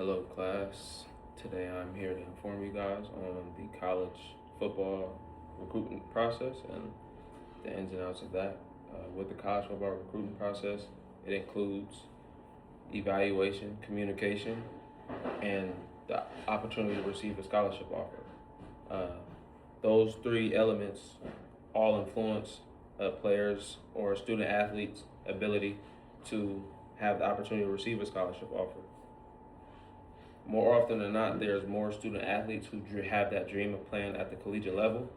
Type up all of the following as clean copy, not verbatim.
Hello, class. Today I'm here to inform you guys on the college football recruitment process and the ins and outs of that. With the college football recruitment process, it includes evaluation, communication, and the opportunity to receive a scholarship offer. Uh, those three elements all influence a player's or student athlete's ability to have the opportunity to receive a scholarship offer. More often than not, there's more student athletes who have that dream of playing at the collegiate level,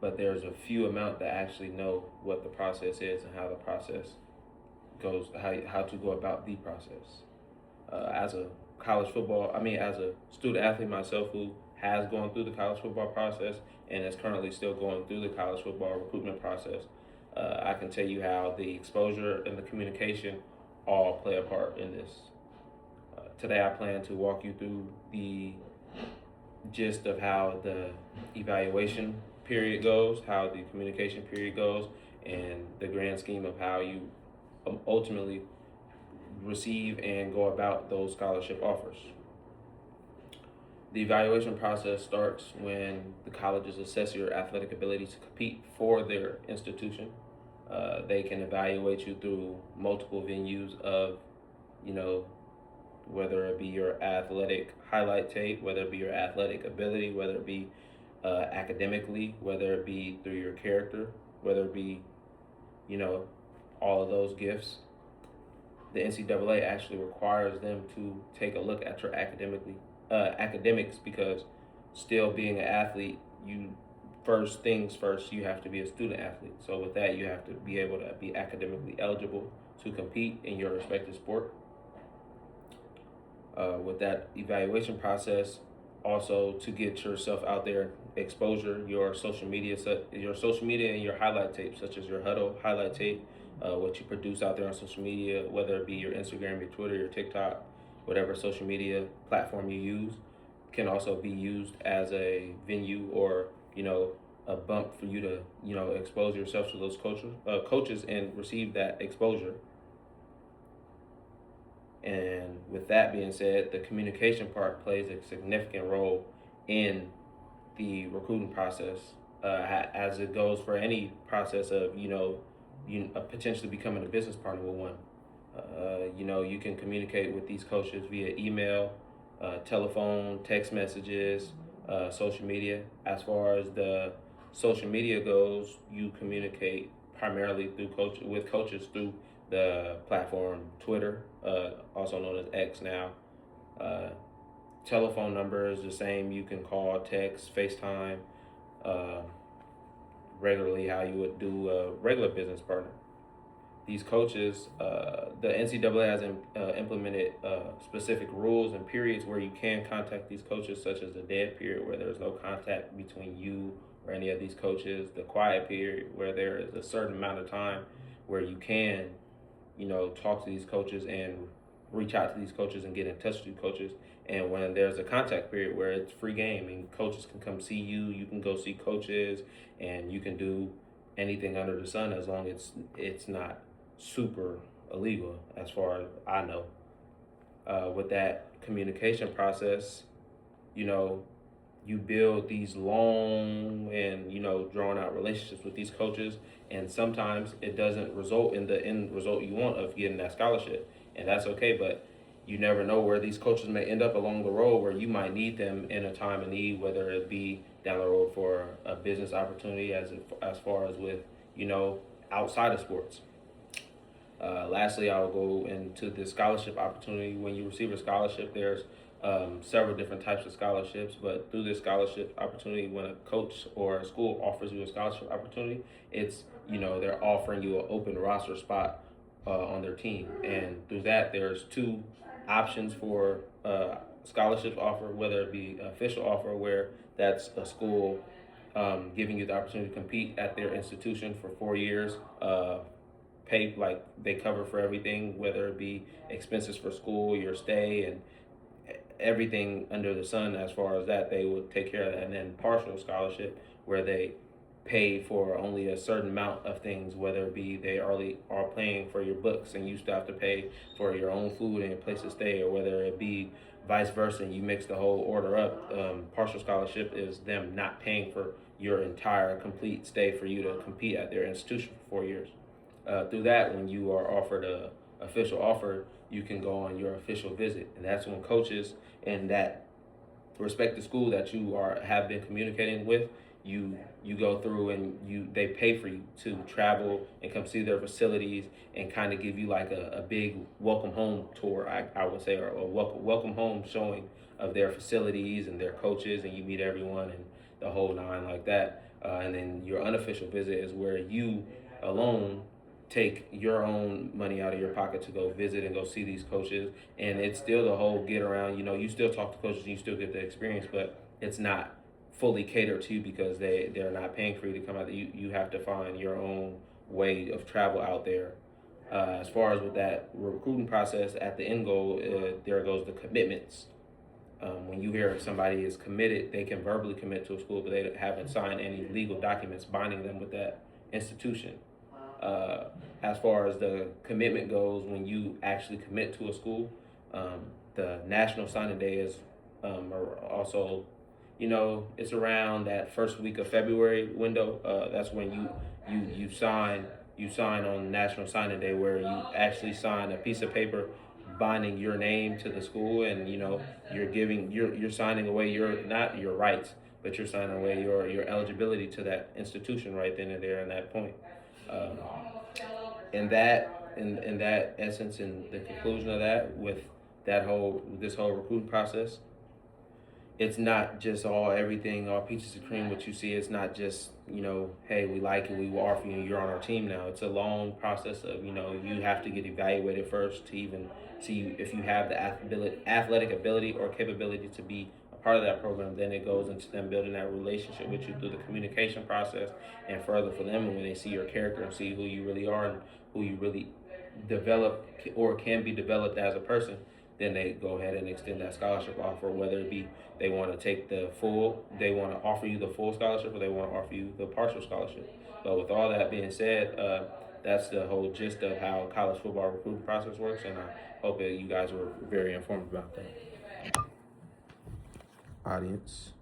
but there's a few amount that actually know what the process is and how the process goes, how to go about the process. As a as a student athlete myself who has gone through the college football process and is currently still going through the college football recruitment process, I can tell you how the exposure and the communication all play a part in this. Today, I plan to walk you through the gist of how the evaluation period goes, how the communication period goes, and the grand scheme of how you ultimately receive and go about those scholarship offers. The evaluation process starts when the colleges assess your athletic ability to compete for their institution. They can evaluate you through multiple venues of, you know, whether it be your athletic highlight tape, whether it be your athletic ability, whether it be academically, whether it be through your character, whether it be, you know, all of those gifts. The NCAA actually requires them to take a look at your academics because still being an athlete, you first things first, you have to be a student athlete. So with that, you have to be able to be academically eligible to compete in your respective sport. With that evaluation process, also to get yourself out there, exposure, your social media, and your highlight tape, such as your huddle highlight tape, what you produce out there on social media, whether it be your Instagram, your Twitter, your TikTok, whatever social media platform you use, can also be used as a venue or a bump for you to expose yourself to those coaches and receive that exposure. And with that being said, the communication part plays a significant role in the recruiting process, as it goes for any process of potentially becoming a business partner with one. You can communicate with these coaches via email, telephone, text messages, social media. As far as the social media goes, you communicate primarily with coaches through the platform Twitter, also known as X now. Uh, Telephone number is the same. You can call, text, FaceTime, uh, regularly how you would do a regular business partner. These coaches, the NCAA has implemented specific rules and periods where you can contact these coaches, such as the dead period where there's no contact between you or any of these coaches, the quiet period where there is a certain amount of time where you can talk to these coaches and reach out to these coaches and get in touch with these coaches. And when there's a contact period where it's free game and coaches can come see you, you can go see coaches, and you can do anything under the sun as long as it's not super illegal, as far as I know. With that communication process, you know, you build these long and drawn out relationships with these coaches, and sometimes it doesn't result in the end result you want of getting that scholarship, and that's okay. But you never know where these coaches may end up along the road, where you might need them in a time of need, whether it be down the road for a business opportunity, as far as with outside of sports. Lastly, I'll go into the scholarship opportunity. When you receive a scholarship, there's several different types of scholarships, but through this scholarship opportunity, when a coach or a school offers you a scholarship opportunity, it's they're offering you an open roster spot on their team, and through that, there's two options for scholarships offer, whether it be official offer, where that's a school giving you the opportunity to compete at their institution for 4 years. Pay, like, they cover for everything, whether it be expenses for school, your stay, and everything under the sun. As far as that, they would take care of that. And then partial scholarship, where they pay for only a certain amount of things, whether it be they already are paying for your books and you still have to pay for your own food and place to stay, or whether it be vice versa and you mix the whole order up. Partial scholarship is them not paying for your entire complete stay for you to compete at their institution for 4 years. Through that, when you are offered a official offer, you can go on your official visit, and that's when coaches in that respective school that you have been communicating with, you go through and they pay for you to travel and come see their facilities and kind of give you like a big welcome home tour, I would say, or a welcome home showing of their facilities and their coaches, and you meet everyone and the whole nine like that. And then your unofficial visit is where you alone take your own money out of your pocket to go visit and go see these coaches, and it's still the whole get around. You still talk to coaches and you still get the experience, but it's not fully catered to because they're not paying for you to come out. You have to find your own way of travel out there. As far as with that recruiting process, at the end goal, there goes the commitments. When you hear somebody is committed, they can verbally commit to a school, but they haven't signed any legal documents binding them with that institution. As far as the commitment goes, when you actually commit to a school, the National Signing Day is also, it's around that first week of February window. That's when you sign on National Signing Day, where you actually sign a piece of paper binding your name to the school, and you're signing away not your rights, but you're signing away your eligibility to that institution right then and there in that point. Um, in that essence, in the conclusion of that, with this whole recruiting process, it's not just everything all peaches and cream. What you see, it's not just hey, we like you, we will offer you, you're on our team now. It's a long process of you have to get evaluated first to even see if you have the athletic ability or capability to be a part of that program. Then it goes into them building that relationship with you through the communication process, and further for them, and when they see your character and see who you really are and who you really develop or can be developed as a person, then they go ahead and extend that scholarship offer, whether it be they want to they want to offer you the full scholarship, or they want to offer you the partial scholarship. But with all that being said, that's the whole gist of how college football recruiting process works, and I hope that you guys were very informed about that. Audience.